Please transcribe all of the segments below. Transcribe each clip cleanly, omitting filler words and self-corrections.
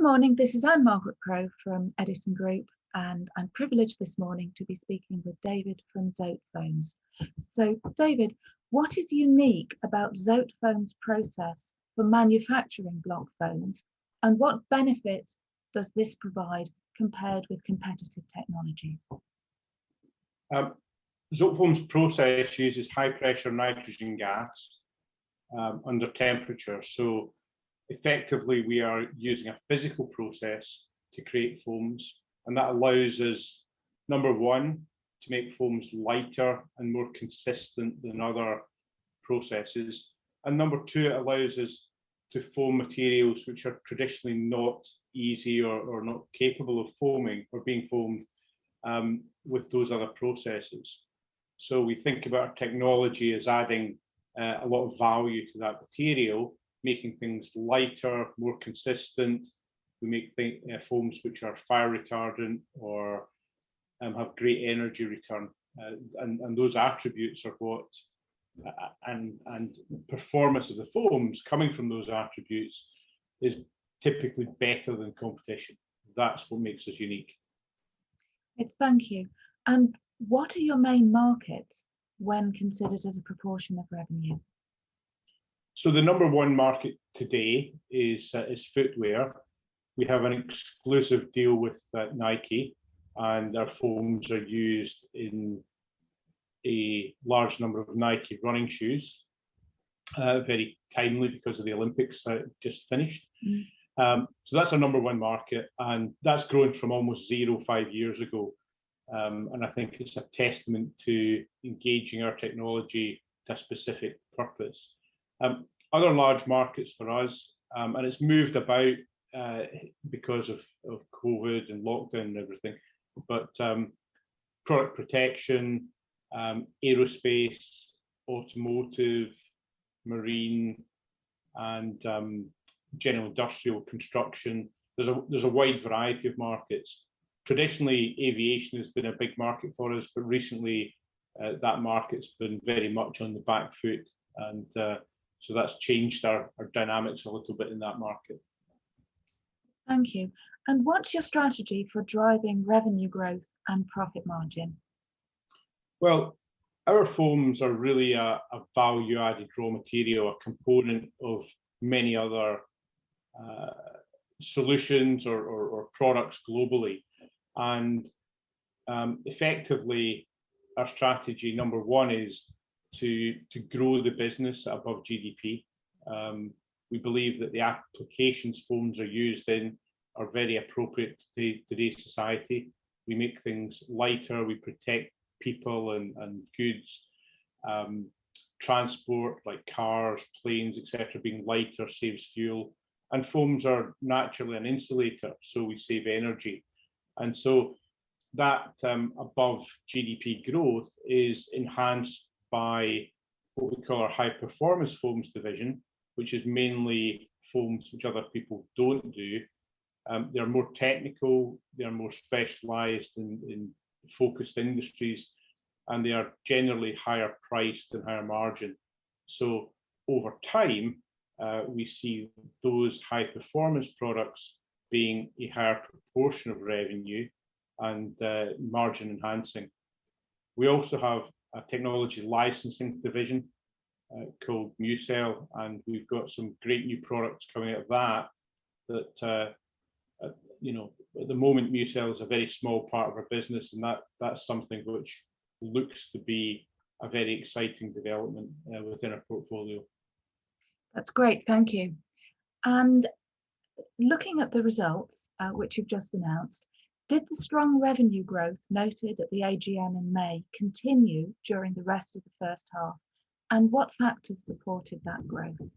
morning, this is Anne-Margaret Crowe from Edison Group, and I'm privileged this morning to be speaking with David from Zotefoams. So David, what is unique about Zotefoams' process for manufacturing block foams, and what benefit does this provide compared with competitive technologies? Zotefoams' process uses high pressure nitrogen gas under temperature. So effectively, we are using a physical process to create foams, and that allows us, number one, to make foams lighter and more consistent than other processes. And number two, it allows us to foam materials which are traditionally not easy or not capable of foaming or being foamed with those other processes. So we think about our technology as adding a lot of value to that material, making things lighter, more consistent. We make foams which are fire retardant or have great energy return, and those attributes are what and performance of the foams coming from those attributes is typically better than competition. That's what makes us unique. Thank you. And what are your main markets when considered as a proportion of revenue? So the number one market today is footwear. We have an exclusive deal with Nike, and our foams are used in a large number of Nike running shoes. Very timely because of the Olympics just finished. So that's our number one market, and that's grown from almost zero 5 years ago. And I think it's a testament to engaging our technology to a specific purpose. Other large markets for us, and it's moved about because of COVID and lockdown and everything, but product protection, aerospace, automotive, marine, and general industrial construction. There's a wide variety of markets. Traditionally, aviation has been a big market for us, but recently that market's been very much on the back foot, and so that's changed our dynamics a little bit in that market. Thank you. And what's your strategy for driving revenue growth and profit margin? Well, our foams are really a value-added raw material, a component of many other solutions or products globally. And effectively, our strategy, number one, is to grow the business above GDP. We believe that the applications foams are used in are very appropriate to today's society. We make things lighter, we protect people and goods. Transport like cars, planes, etc., being lighter saves fuel. And foams are naturally an insulator, so we save energy. And so that above GDP growth is enhanced by what we call our high performance foams division, which is mainly foams which other people don't do. They're more technical, they're more specialized in focused industries, and they are generally higher priced and higher margin. So over time, we see those high performance products being a higher proportion of revenue and margin enhancing. We also have a technology licensing division called MuCell, and we've got some great new products coming out of that you know, at the moment MuCell is a very small part of our business, and that's something which looks to be a very exciting development within our portfolio. That's great, thank you. And looking at the results, which you've just announced, did the strong revenue growth noted at the AGM in May continue during the rest of the first half? And what factors supported that growth?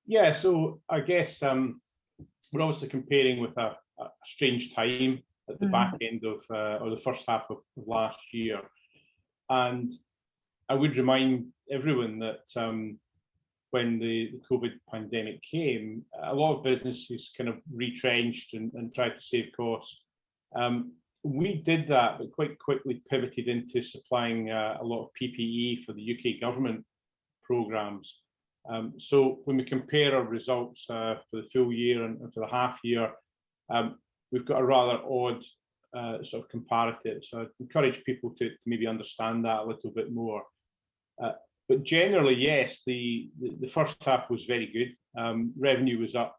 Yeah, so I guess we're obviously comparing with a strange time at the back end of, or the first half of last year. And I would remind everyone that when the COVID pandemic came, a lot of businesses kind of retrenched and tried to save costs. We did that, but quite quickly pivoted into supplying a lot of PPE for the UK government programs. So when we compare our results for the full year and for the half year, we've got a rather odd sort of comparative. So I encourage people to maybe understand that a little bit more. But generally, yes, the first half was very good. Revenue was up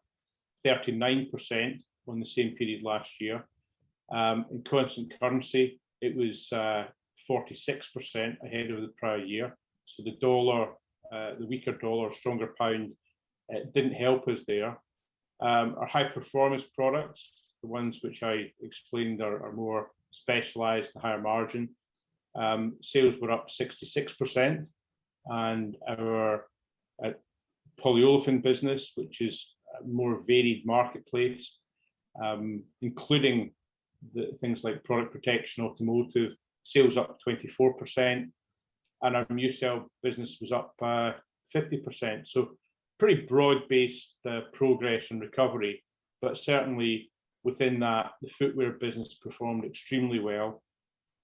39% on the same period last year. In constant currency, it was 46% ahead of the prior year. So the dollar, the weaker dollar, stronger pound, didn't help us there. Our high performance products, the ones which I explained are more specialized and higher margin, sales were up 66%, and our polyolefin business, which is a more varied marketplace, including the things like product protection, automotive, sales up 24%, and our new cell business was up 50%. So pretty broad-based progress and recovery, but certainly within that, the footwear business performed extremely well,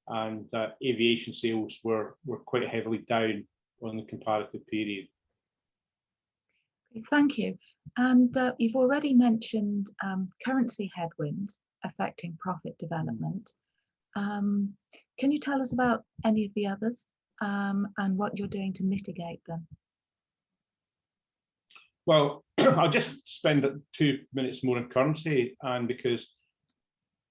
and aviation sales were quite heavily down on the comparative period. Thank you. And you've already mentioned currency headwinds affecting profit development. Can you tell us about any of the others and what you're doing to mitigate them? Well, I'll just spend 2 minutes more on currency, and because,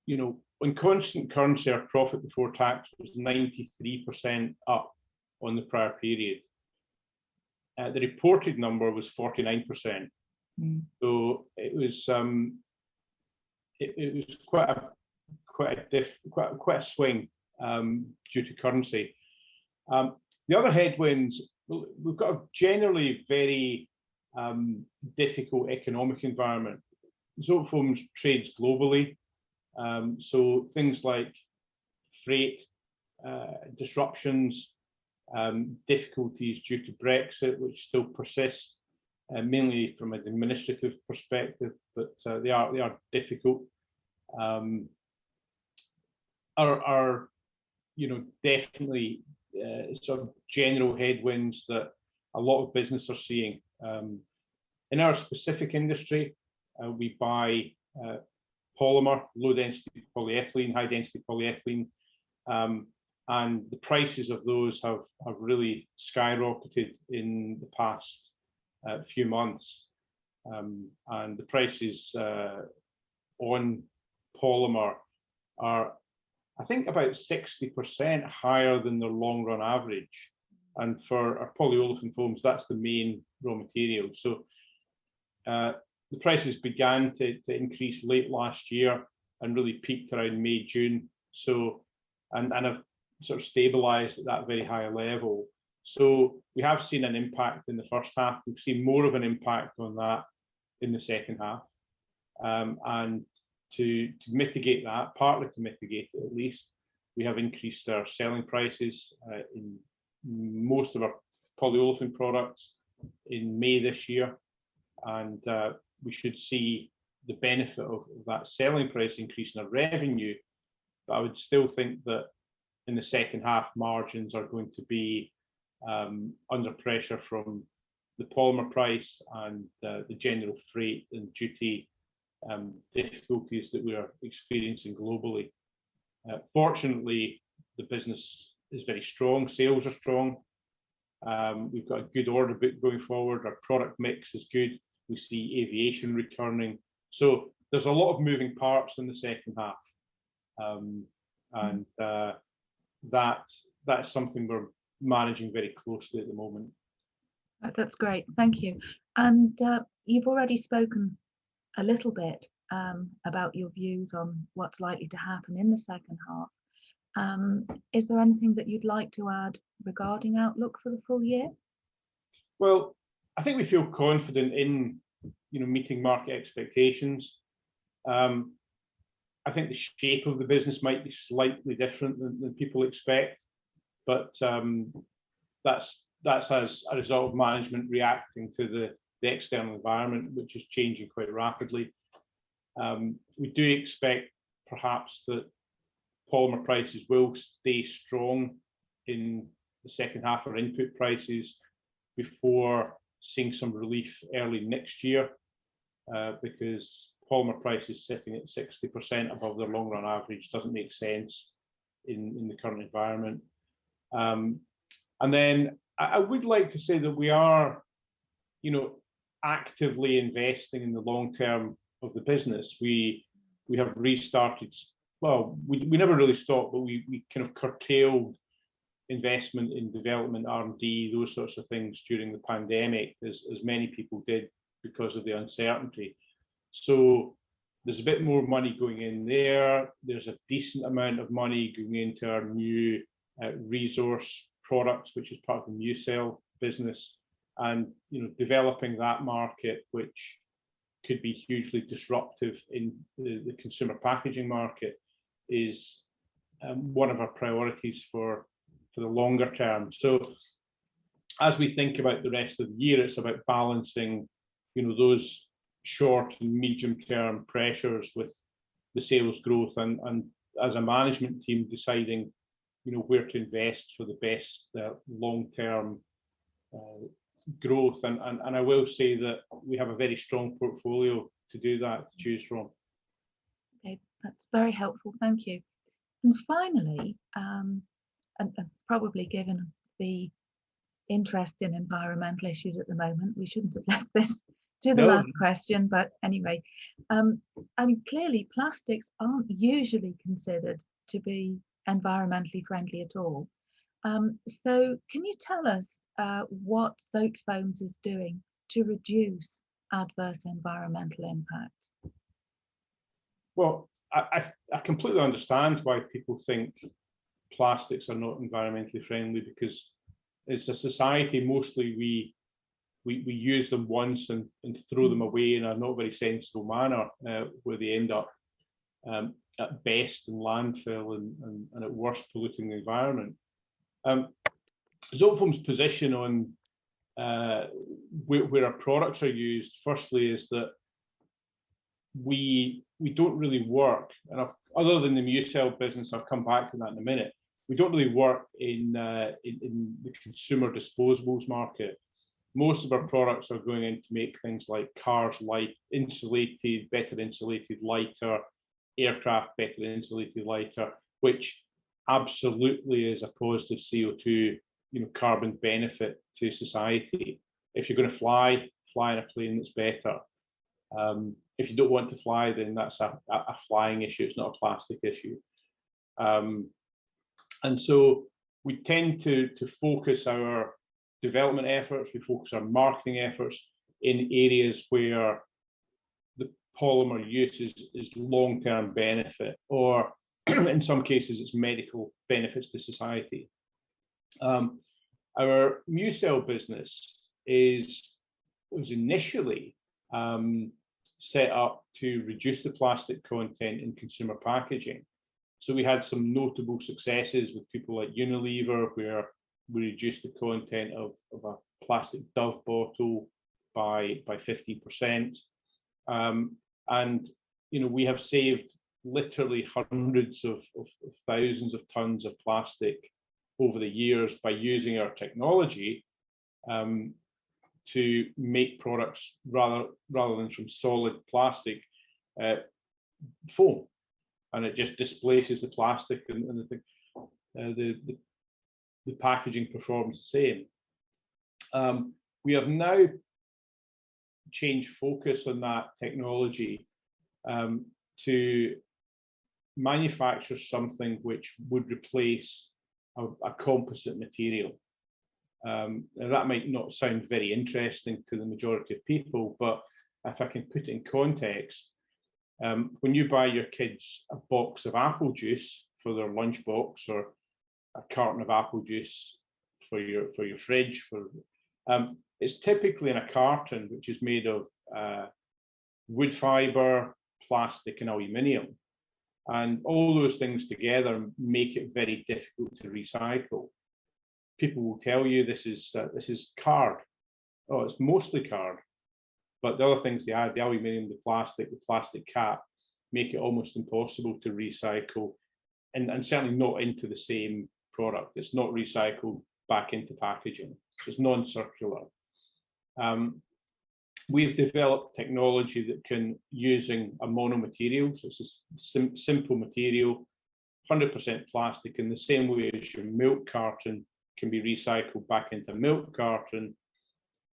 you know, in constant currency, our profit before tax was 93% up on the prior period. The reported number was 49%. So it was quite a swing due to currency. The other headwinds, we've got a generally very difficult economic environment. Zotefoams trades globally, so things like freight disruptions, difficulties due to Brexit, which still persist, mainly from an administrative perspective, but they are difficult. Are you know, definitely sort of general headwinds that a lot of business are seeing. In our specific industry, we buy polymer, low density polyethylene, high density polyethylene, and the prices of those have really skyrocketed in the past few months. And the prices on polymer are, I think, about 60% higher than the long run average. And for our polyolefin foams, that's the main raw material. So the prices began to increase late last year and really peaked around May, June. So, and have sort of stabilized at that very high level. So we have seen an impact in the first half. We've seen more of an impact on that in the second half. And to mitigate that, partly to mitigate it at least, we have increased our selling prices in most of our polyolefin products in May this year. And we should see the benefit of that selling price increase in our revenue. But I would still think that in the second half, margins are going to be under pressure from the polymer price and the general freight and duty difficulties that we are experiencing globally. Fortunately, the business is very strong. Sales are strong. We've got a good order book going forward. Our product mix is good. We see aviation returning. So there's a lot of moving parts in the second half. And that's something we're managing very closely at the moment. That's great, thank you. And you've already spoken a little bit about your views on what's likely to happen in the second half. Is there anything that you'd like to add regarding outlook for the full year? Well, I think we feel confident in, you know, meeting market expectations. I think the shape of the business might be slightly different than people expect, but that's as a result of management reacting to the external environment, which is changing quite rapidly. We do expect perhaps that polymer prices will stay strong in the second half of input prices before seeing some relief early next year because polymer prices sitting at 60% above their long run average doesn't make sense in the current environment. And then I would like to say that we are, actively investing in the long term of the business. We have restarted. Well, we never really stopped, but we kind of curtailed investment in development, R&D, those sorts of things during the pandemic, as many people did because of the uncertainty. So there's a bit more money going in there. There's a decent amount of money going into our new resource products, which is part of the MuCell business, and developing that market, which could be hugely disruptive in the consumer packaging market, is one of our priorities for the longer term. So as we think about the rest of the year, it's about balancing those short and medium term pressures with the sales growth, and as a management team deciding where to invest for the best long term growth. And I will say that we have a very strong portfolio to do that, to choose from. Okay, that's very helpful, thank you. And finally, and probably given the interest in environmental issues at the moment, we shouldn't have left this to the last question, but anyway, I mean, clearly plastics aren't usually considered to be environmentally friendly at all. So can you tell us what Zotefoams is doing to reduce adverse environmental impact? Well, I completely understand why people think plastics are not environmentally friendly, because as a society, mostly we use them once and throw them away in a not very sensible manner, where they end up at best in landfill and at worst polluting the environment. Zotefoams' position on where our products are used, firstly, is that we don't really work, and other than the MuCell business, I'll come back to that in a minute, we don't really work in the consumer disposables market. Most of our products are going in to make things like cars insulated, better insulated, lighter, aircraft better insulated, lighter, which absolutely is a positive CO2, carbon benefit to society. If you're going to fly in a plane that's better. If you don't want to fly, then that's a flying issue. It's not a plastic issue. And so we tend to focus our development efforts, we focus our marketing efforts in areas where the polymer use is long-term benefit, or in some cases it's medical benefits to society. Our MuCell business was initially set up to reduce the plastic content in consumer packaging. So we had some notable successes with people like Unilever, where we reduced the content of a plastic Dove bottle by 50%. And we have saved literally hundreds of thousands of tons of plastic over the years by using our technology to make products rather than from solid plastic, foam, and it just displaces the plastic, and the packaging performs the same. We have now changed focus on that technology to manufacture something which would replace a composite material. Now that might not sound very interesting to the majority of people, but if I can put it in context, when you buy your kids a box of apple juice for their lunchbox, or a carton of apple juice for your fridge, it's typically in a carton which is made of wood fiber, plastic, and aluminium, and all those things together make it very difficult to recycle. People will tell you this is card. Oh, it's mostly card, but the other things they add, the aluminium, the plastic cap, make it almost impossible to recycle, and certainly not into the same product. It's not recycled back into packaging. It's non-circular. We've developed technology that can, using a monomaterial, so it's a simple material, 100% plastic, in the same way as your milk carton can be recycled back into a milk carton.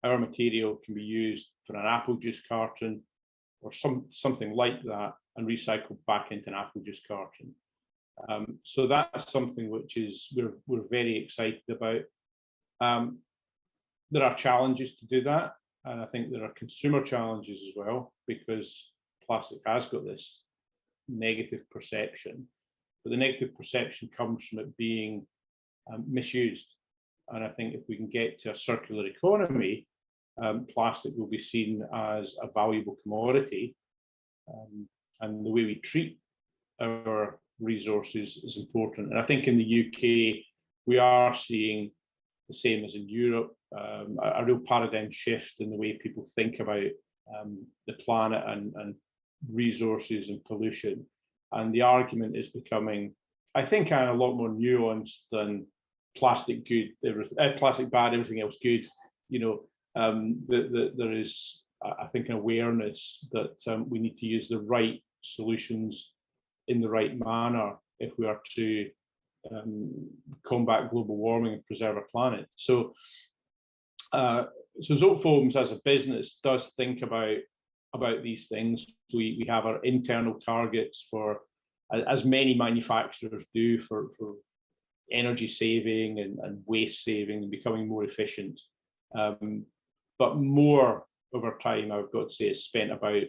Our material can be used for an apple juice carton or something like that, and recycled back into an apple juice carton. So that's something which is we're very excited about. There are challenges to do that, and I think there are consumer challenges as well, because plastic has got this negative perception, but the negative perception comes from it being misused. And I think if we can get to a circular economy, plastic will be seen as a valuable commodity, and the way we treat our resources is important. And I think in the UK, we are seeing the same as in Europe, a real paradigm shift in the way people think about the planet and resources and pollution. And the argument is becoming, I think, a lot more nuanced than plastic good, plastic bad, everything else good. You know, there is, I think, an awareness that we need to use the right solutions in the right manner if we are to combat global warming and preserve our planet. So, so Zotefoams as a business does think about these things. We have our internal targets for, as many manufacturers do, for energy saving and waste saving and becoming more efficient. But more of our time, I've got to say, is spent about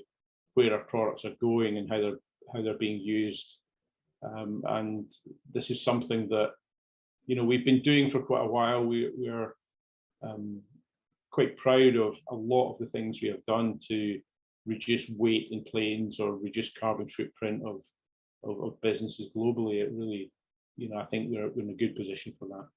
where our products are going and how they're being used. And this is something that, you know, we've been doing for quite a while. We're quite proud of a lot of the things we have done to reduce weight in planes or reduce carbon footprint of businesses globally. It really, you know, I think we're in a good position for that.